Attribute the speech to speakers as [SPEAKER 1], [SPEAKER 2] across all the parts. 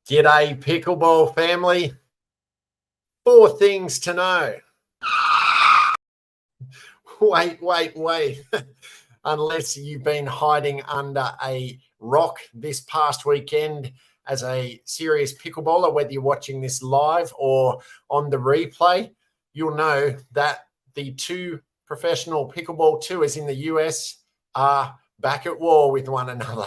[SPEAKER 1] G'day, Pickleball family. 4 things to know. Wait. Unless you've been hiding under a rock this past weekend as a serious pickleballer, whether you're watching this live or on the replay, you'll know that the 2 professional pickleball tours in the US are back at war with one another.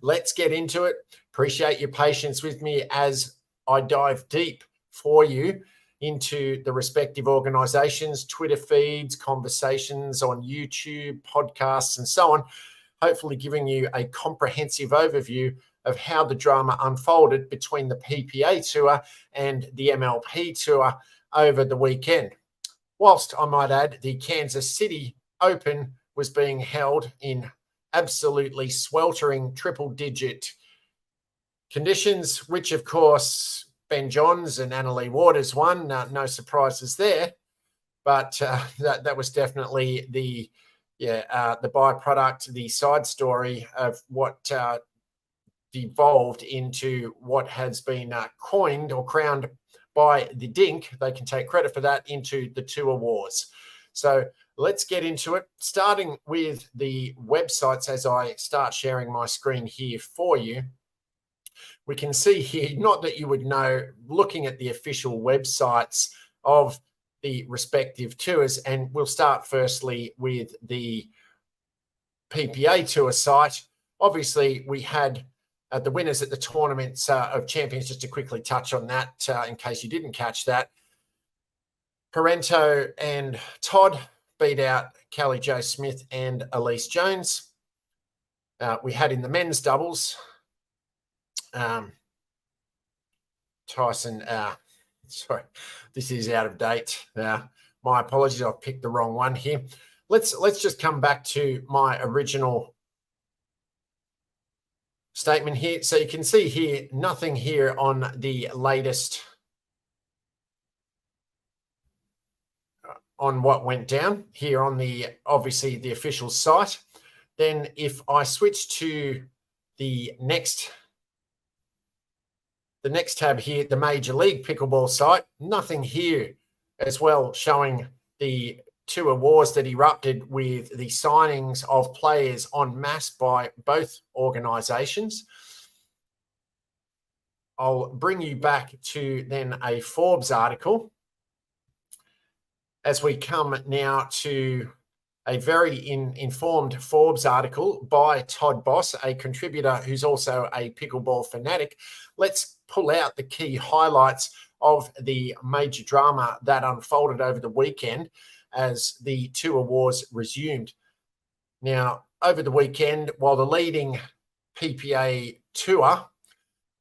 [SPEAKER 1] Let's get into it. Appreciate your patience with me as I dive deep for you into the respective organizations, Twitter feeds, conversations on YouTube, podcasts, and so on, hopefully giving you a comprehensive overview of how the drama unfolded between the PPA Tour and the MLP Tour over the weekend. Whilst I might add, the Kansas City Open was being held in absolutely sweltering triple-digit conditions, which, of course, Ben Johns and Annalee Waters won. No surprises there, but that was definitely the byproduct, the side story of what devolved into what has been coined or crowned by the Dink. They can take credit for that, into the Tour Wars. So let's get into it, starting with the websites as I start sharing my screen here for you. We can see here, not that you would know, looking at the official websites of the respective tours, and we'll start firstly with the PPA Tour site. Obviously, we had the winners at the tournaments of champions, just to quickly touch on that in case you didn't catch that. Parento and Todd beat out Kelly Jo Smith and Elise Jones. We had in the men's doubles, Tyson, sorry, this is out of date. My apologies, I've picked the wrong one here. Let's just come back to my original statement here. So you can see here, nothing here on the latest on what went down here on the, obviously, the official site. Then if I switch to the next tab here, the Major League Pickleball site, nothing here as well, showing the Tour Wars that erupted with the signings of players en masse by both organizations. I'll bring you back to then a Forbes article as we come now to a very informed Forbes article by Todd Boss, a contributor who's also a pickleball fanatic. Let's pull out the key highlights of the major drama that unfolded over the weekend as the Tour Wars resumed. Now, over the weekend, while the leading PPA Tour,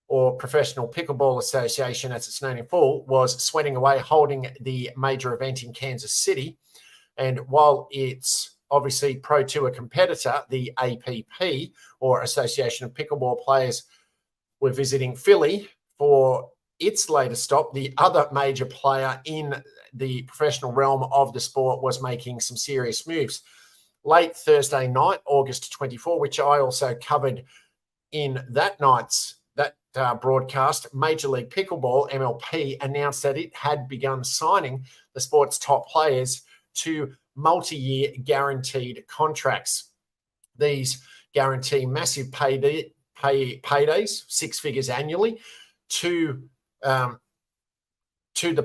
[SPEAKER 1] or Professional Pickleball Association as it's known in full, was sweating away holding the major event in Kansas City, and while it's obviously Pro Tour competitor, the APP, or Association of Pickleball Players, were visiting Philly for its latest stop, the other major player in the professional realm of the sport was making some serious moves. Late Thursday night, August 24, which I also covered in that night's broadcast, Major League Pickleball, MLP, announced that it had begun signing the sport's top players to multi-year guaranteed contracts. These guarantee massive paydays, 6 figures annually, to the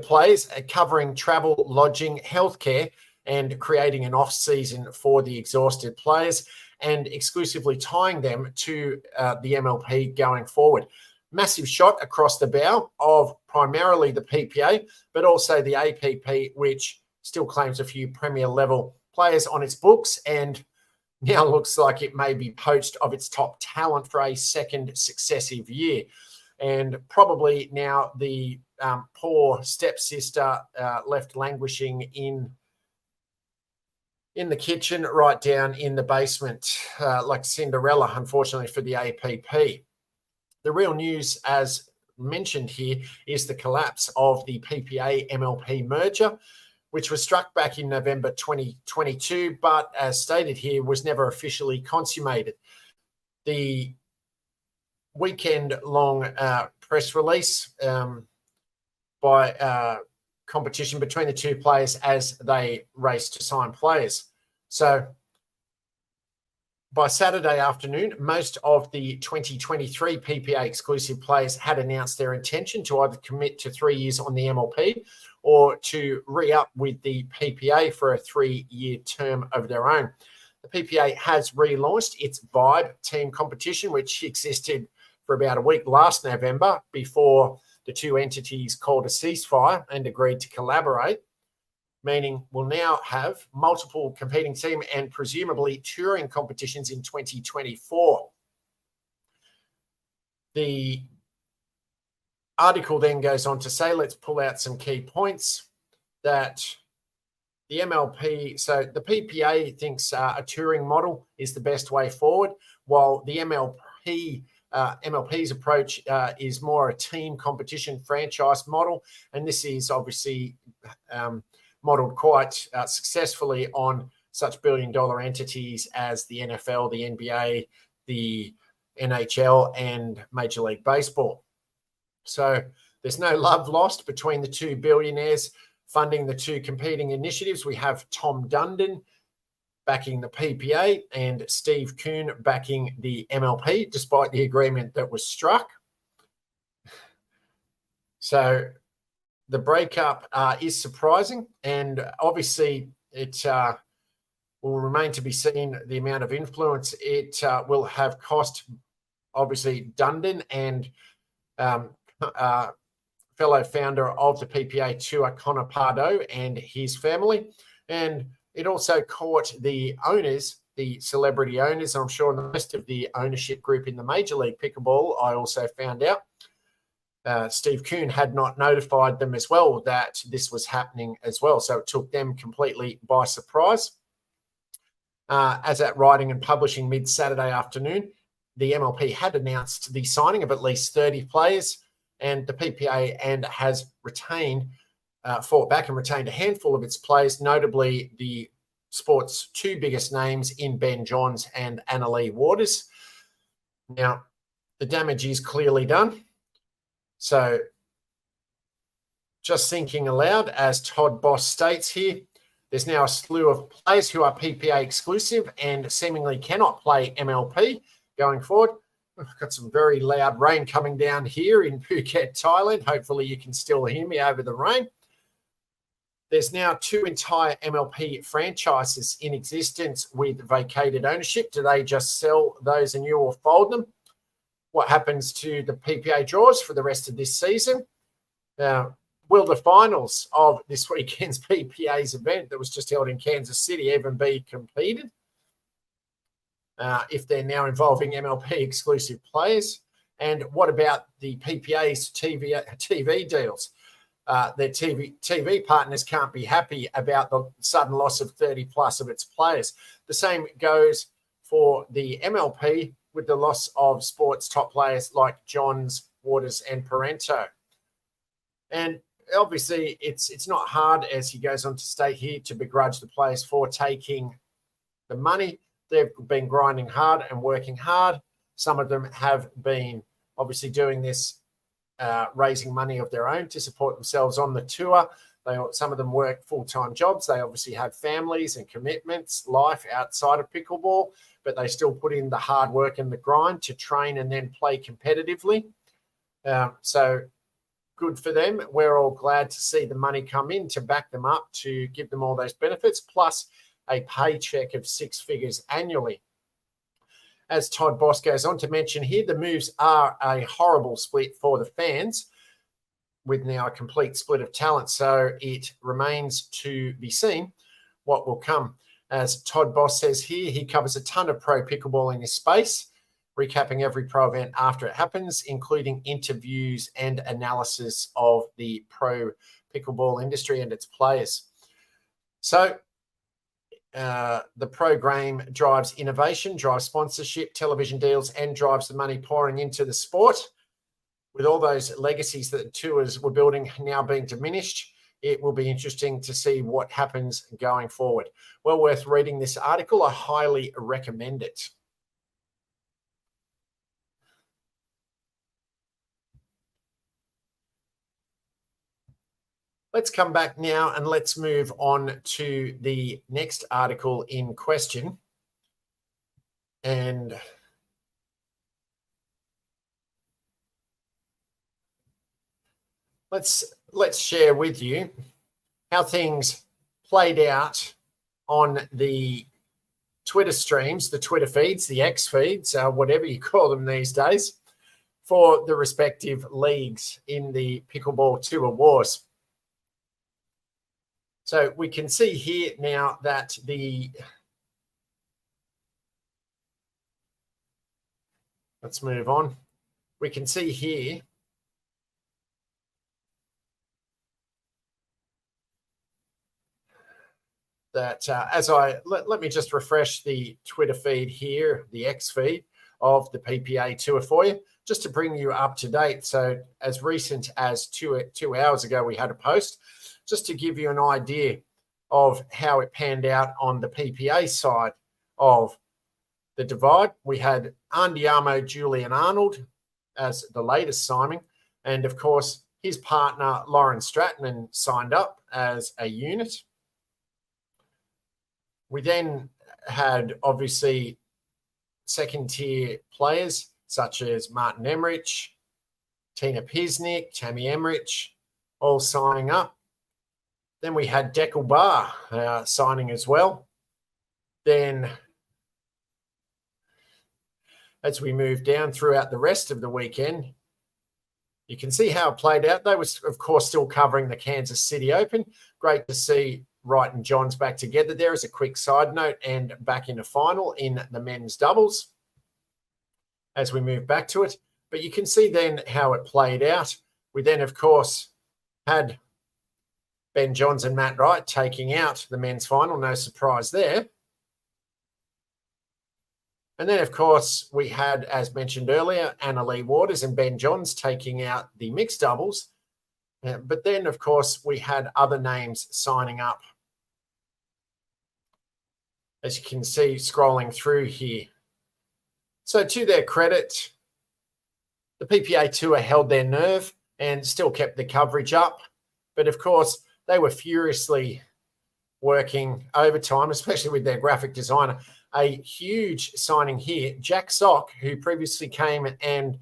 [SPEAKER 1] players, covering travel, lodging, healthcare, and creating an off-season for the exhausted players, and exclusively tying them to the MLP going forward. Massive shot across the bow of primarily the PPA, but also the APP, which still claims a few premier level players on its books, and now looks like it may be poached of its top talent for a second successive year. And probably now the poor stepsister left languishing in the kitchen, right down in the basement, like Cinderella, unfortunately for the APP. The real news, as mentioned here, is the collapse of the PPA MLP merger, which was struck back in November 2022, but as stated here, was never officially consummated. The weekend-long press release by competition between the two players as they race to sign players. So by Saturday afternoon, most of the 2023 PPA exclusive players had announced their intention to either commit to 3 years on the MLP or to re-up with the PPA for a 3-year term of their own. The PPA has relaunched its Vibe team competition, which existed for about a week last November before the two entities called a ceasefire and agreed to collaborate, meaning we'll now have multiple competing team and presumably touring competitions in 2024. The article then goes on to say, let's pull out some key points, that the MLP, so the PPA thinks a touring model is the best way forward, while the MLP's approach is more a team competition franchise model. And this is obviously modeled quite successfully on such billion-dollar entities as the NFL, the NBA, the NHL, and Major League Baseball. So there's no love lost between the two billionaires funding the two competing initiatives. We have Tom Dundon backing the PPA and Steve Kuhn backing the MLP, despite the agreement that was struck. So the breakup is surprising, and obviously it will remain to be seen the amount of influence it will have cost, obviously, Dundon and fellow founder of the PPA Tour, Connor Pardo, and his family. And it also caught the owners, the celebrity owners, I'm sure the rest of the ownership group in the Major League Pickleball, I also found out. Steve Kuhn had not notified them as well that this was happening as well. So it took them completely by surprise. As at writing and publishing mid-Saturday afternoon, the MLP had announced the signing of at least 30 players, and the PPA has fought back and retained a handful of its players, notably the sport's two biggest names in Ben Johns and Annalee Waters. Now, the damage is clearly done. So just thinking aloud, as Todd Boss states here, there's now a slew of players who are PPA exclusive and seemingly cannot play MLP going forward. We've got some very loud rain coming down here in Phuket, Thailand. Hopefully you can still hear me over the rain. There's now two entire MLP franchises in existence with vacated ownership. Do they just sell those and you will fold them? What happens to the PPA draws for the rest of this season? Will the finals of this weekend's PPA's event that was just held in Kansas City even be competed? If they're now involving MLP exclusive players? And what about the PPA's TV deals? Their TV partners can't be happy about the sudden loss of 30 plus of its players. The same goes for the MLP with the loss of sports top players like Johns, Waters, and Parento. And obviously, it's not hard, as he goes on to state here, to begrudge the players for taking the money. They've been grinding hard and working hard. Some of them have been obviously doing this, raising money of their own to support themselves on the tour. Some of them work full-time jobs. They obviously have families and commitments, life outside of pickleball, but they still put in the hard work and the grind to train and then play competitively. So good for them. We're all glad to see the money come in to back them up, to give them all those benefits, plus a paycheck of 6 figures annually. As Todd Boss goes on to mention here, the moves are a horrible split for the fans, with now a complete split of talent. So it remains to be seen what will come. As Todd Boss says here, he covers a ton of pro pickleball in this space, recapping every pro event after it happens, including interviews and analysis of the pro pickleball industry and its players. So the program drives innovation, drives sponsorship, television deals, and drives the money pouring into the sport. With all those legacies that the tours were building now being diminished, it will be interesting to see what happens going forward. Well worth reading this article. I highly recommend it. Let's come back now and let's move on to the next article in question. And let's share with you how things played out on the Twitter streams, the Twitter feeds, the X feeds, whatever you call them these days, for the respective leagues in the Pickleball Tour Wars. So we can see here now that let's move on. We can see here that let me just refresh the Twitter feed here, the X feed of the PPA Tour for you, just to bring you up to date. So as recent as two hours ago, we had a post just to give you an idea of how it panned out on the PPA side of the divide. We had Andiamo Julian Arnold as the latest signing, and of course his partner Lauren Stratton signed up as a unit. We then had obviously second tier players such as Martin Emmerich, Tina Pisnik, Tammy Emmerich, all signing up. Then we had Deckel Bar signing as well. Then as we move down throughout the rest of the weekend, you can see how it played out. They were, of course, still covering the Kansas City Open. Great to see Wright and Johns back together there as a quick side note, and back in the final in the men's doubles as we move back to it. But you can see then how it played out. We then, of course, had Ben Johns and Matt Wright taking out the men's final. No surprise there. And then, of course, we had, as mentioned earlier, Annalee Waters and Ben Johns taking out the mixed doubles. But then, of course, we had other names signing up, as you can see scrolling through here. So to their credit, the PPA Tour held their nerve and still kept the coverage up. But, of course, they were furiously working overtime, especially with their graphic designer. A huge signing here, Jack Sock, who previously came and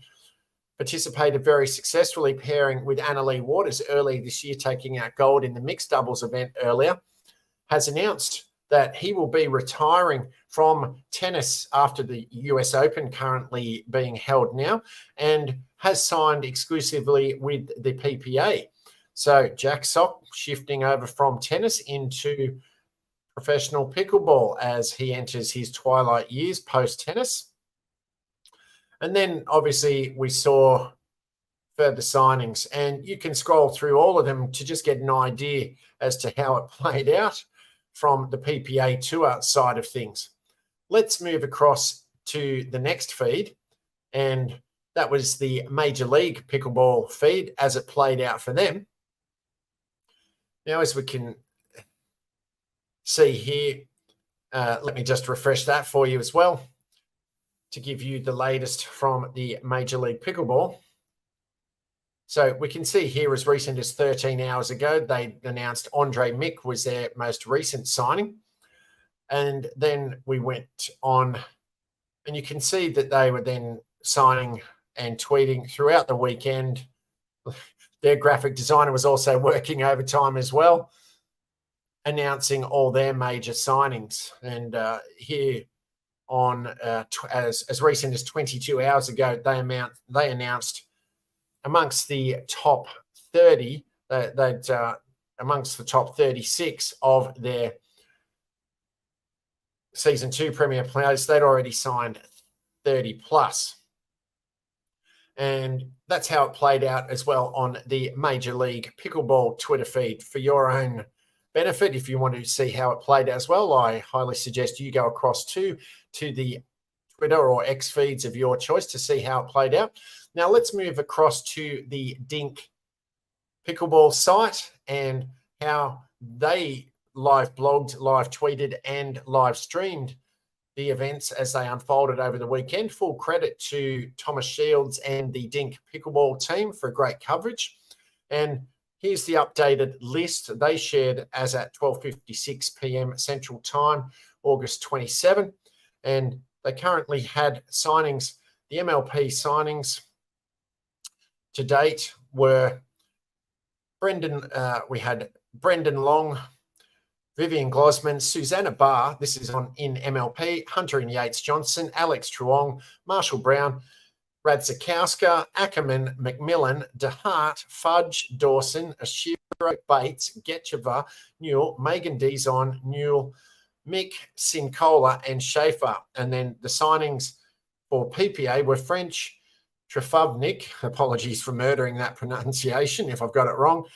[SPEAKER 1] participated very successfully pairing with Annalee Waters early this year, taking out gold in the mixed doubles event earlier, has announced that he will be retiring from tennis after the US Open currently being held now, and has signed exclusively with the PPA. So Jack Sock shifting over from tennis into professional pickleball as he enters his twilight years post-tennis. And then obviously we saw further signings, and you can scroll through all of them to just get an idea as to how it played out from the PPA Tour side of things. Let's move across to the next feed, and that was the Major League Pickleball feed as it played out for them. Now, as we can see here, let me just refresh that for you as well to give you the latest from the Major League Pickleball. So we can see here as recent as 13 hours ago, they announced Andre Mick was their most recent signing. And then we went on, and you can see that they were then signing and tweeting throughout the weekend. Their graphic designer was also working overtime as well, announcing all their major signings. And here on as recent as 22 hours ago, they announced amongst the top 30, amongst the top 36 of their Season 2 Premier players, they'd already signed 30 plus. And that's how it played out as well on the Major League Pickleball Twitter feed. For your own benefit, if you want to see how it played out as well, I highly suggest you go across to the Twitter or X feeds of your choice to see how it played out. Now let's move across to the Dink Pickleball site and how they live blogged, live tweeted, and live streamed the events as they unfolded over the weekend. Full credit to Thomas Shields and the Dink Pickleball team for great coverage. And Here's the updated list they shared as at 12:56 p.m. Central Time, August 27. And they currently had signings. The MLP signings to date were we had Brendan Long, Vivian Glosman, Susanna Barr, this is in MLP, Hunter and Yates Johnson, Alex Truong, Marshall Brown, Radzikowska, Ackerman, McMillan, DeHart, Fudge, Dawson, Ashiro, Bates, Getcheva, Newell, Megan Dizon, Newell, Mick, Sincola, and Schaefer. And then the signings for PPA were French, Trefovnik, apologies for murdering that pronunciation if I've got it wrong,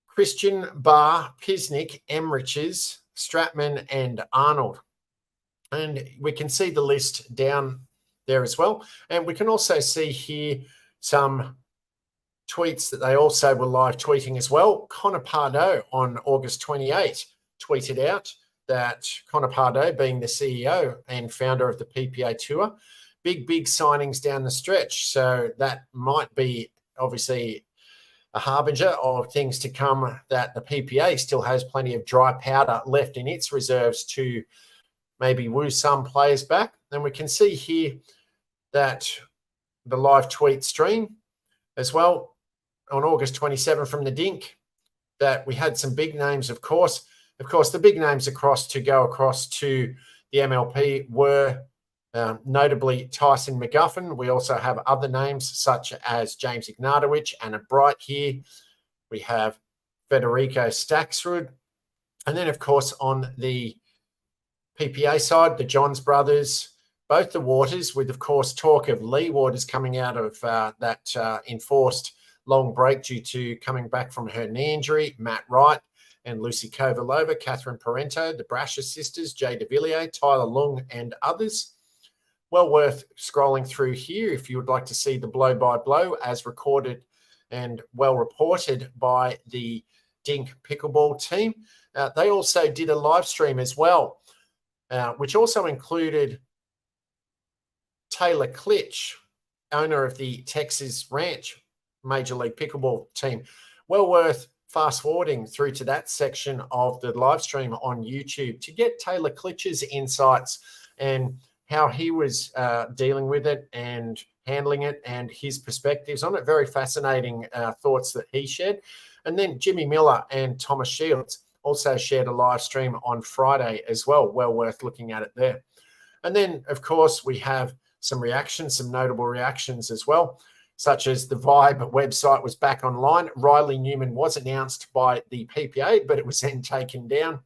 [SPEAKER 1] Christian, Barr, Pisnik, Emriches, Stratman, and Arnold. And we can see the list down there as well. And we can also see here some tweets that they also were live tweeting as well. Connor Pardo on August 28 tweeted out that Connor Pardo, being the CEO and founder of the PPA Tour, big signings down the stretch. So that might be obviously a harbinger of things to come, that the PPA still has plenty of dry powder left in its reserves to maybe woo some players back. And we can see here that the live tweet stream as well on August 27 from the Dink, that we had some big names, of course. Of course, the big names to go across to the MLP were notably Tyson McGuffin. We also have other names such as James Ignatowicz, Anna Bright here. We have Federico Staksrud. And then, of course, on the PPA side, the Johns brothers, both the Waters, with, of course, talk of Lee Waters coming out of that enforced long break due to coming back from her knee injury, Matt Wright and Lucy Kovalova, Catherine Parento, the Brasher sisters, Jay de Villiers, Tyler Lung, and others. Well worth scrolling through here if you would like to see the blow-by-blow as recorded and well reported by the Dink Pickleball team. They also did a live stream as well, which also included Taylor Klitsch, owner of the Texas Ranch Major League Pickleball team. Well worth fast forwarding through to that section of the live stream on YouTube to get Taylor Klitsch's insights and how he was dealing with it and handling it and his perspectives on it. Very fascinating thoughts that he shared. And then Jimmy Miller and Thomas Shields also shared a live stream on Friday as well. Well worth looking at it there. And then, of course, we have some reactions, some notable reactions as well, such as the Vibe website was back online. Riley Newman was announced by the PPA, but it was then taken down.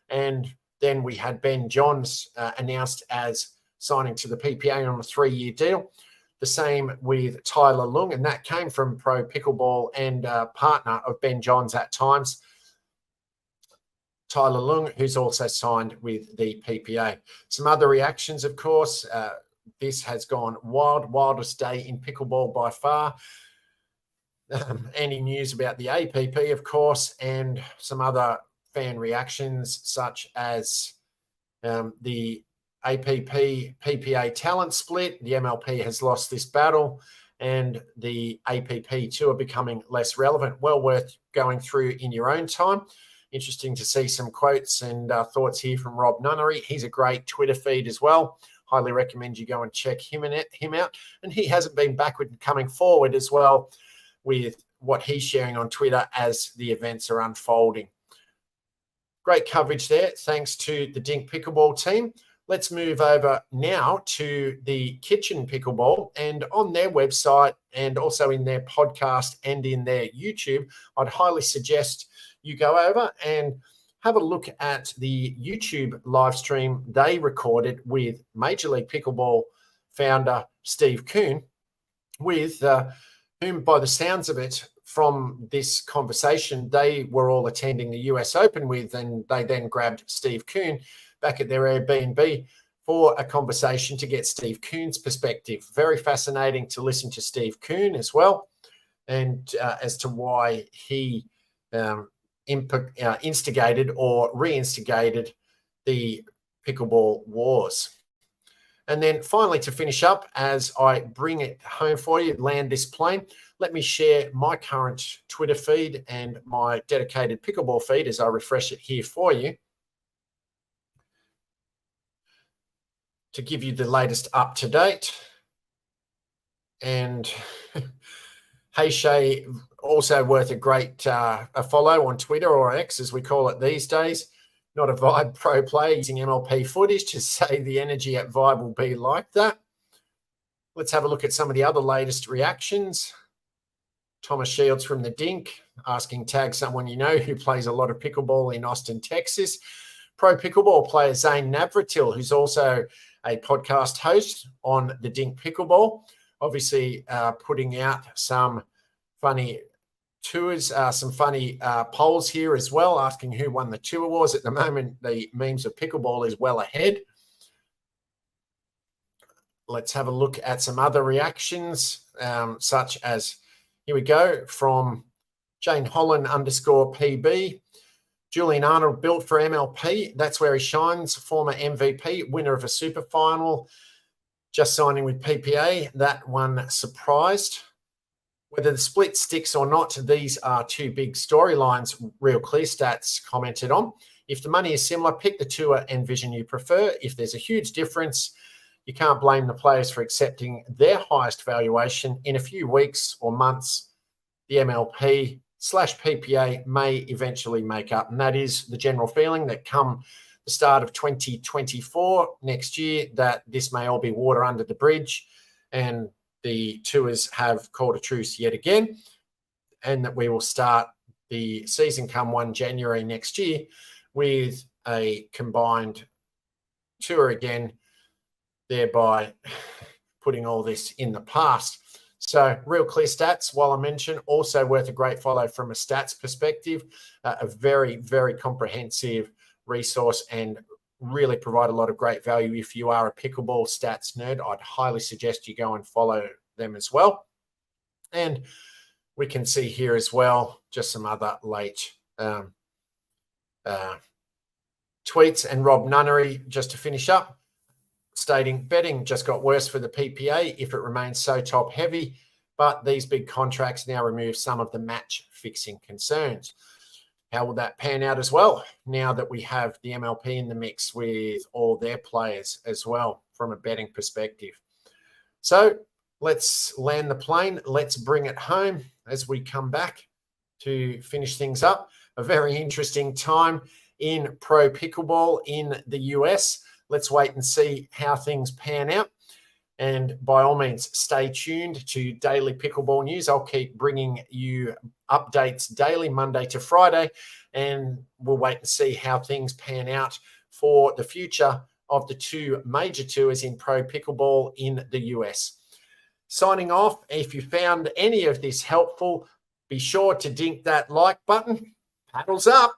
[SPEAKER 1] And then we had Ben Johns announced as signing to the PPA on a 3-year deal. The same with Tyler Lung, and that came from Pro Pickleball and partner of Ben Johns at times, Tyler Lung, who's also signed with the PPA. Some other reactions, of course. This has gone wild, wildest day in pickleball by far. Any news about the APP, of course, and some other fan reactions such as the APP PPA talent split. The MLP has lost this battle and the APP tour becoming less relevant. Well worth going through in your own time. Interesting to see some quotes and thoughts here from Rob Nunnery. He's a great Twitter feed as well. Highly recommend you go and check him out. And he hasn't been backward and coming forward as well with what he's sharing on Twitter as the events are unfolding. Great coverage there. Thanks to the Dink Pickleball team. Let's move over now to the Kitchen Pickleball, and on their website and also in their podcast and in their YouTube, I'd highly suggest you go over and have a look at the YouTube live stream they recorded with Major League Pickleball founder Steve Kuhn, with whom, by the sounds of it, from this conversation, they were all attending the US Open with, and they then grabbed Steve Kuhn back at their Airbnb for a conversation to get Steve Kuhn's perspective. Very fascinating to listen to Steve Kuhn as well, and as to why he instigated or reinstigated the pickleball wars. And then finally, to finish up, as I bring it home for you, land this plane, let me share my current Twitter feed and my dedicated pickleball feed as I refresh it here for you to give you the latest up to date. And Hey Shay, also worth a great a follow on Twitter, or X as we call it these days. Not a Vibe Pro player, using MLP footage to say the energy at Vibe will be like that. Let's have a look at some of the other latest reactions. Thomas Shields from the Dink asking, tag someone you know who plays a lot of pickleball in Austin, Texas. Pro pickleball player Zane Navratil, who's also a podcast host on the Dink Pickleball, obviously putting out some funny tours, some funny polls here as well, asking who won the tour wars. At the moment, the memes of pickleball is well ahead. Let's have a look at some other reactions, such as, here we go, from Jane Holland _PB. Julian Arnold, built for MLP. That's where he shines. Former MVP, winner of a super final, just signing with PPA. That one surprised. Whether the split sticks or not, these are two big storylines Real Clear Stats commented on. If the money is similar, pick the tour and vision you prefer. If there's a huge difference, you can't blame the players for accepting their highest valuation. In a few weeks or months, the MLP/PPA may eventually make up. And that is the general feeling that come the start of 2024 next year, that this may all be water under the bridge and the tours have called a truce yet again, and that we will start the season come 1 January next year with a combined tour again, thereby putting all this in the past. So Real Clear Stats, while I mentioned, also worth a great follow from a stats perspective, a very, very comprehensive resource and really provide a lot of great value. If you are a pickleball stats nerd, I'd highly suggest you go and follow them as well. And we can see here as well just some other late tweets. And Rob Nunnery, just to finish up, stating betting just got worse for the PPA if it remains so top heavy, but these big contracts now remove some of the match fixing concerns. How will that pan out as well now that we have the MLP in the mix with all their players as well from a betting perspective? So let's land the plane. Let's bring it home as we come back to finish things up. A very interesting time in pro pickleball in the US. Let's wait and see how things pan out. And by all means, stay tuned to Daily Pickleball News. I'll keep bringing you updates daily, Monday to Friday, and we'll wait and see how things pan out for the future of the two major tours in pro pickleball in the US. Signing off, if you found any of this helpful, be sure to dink that like button. Paddles up.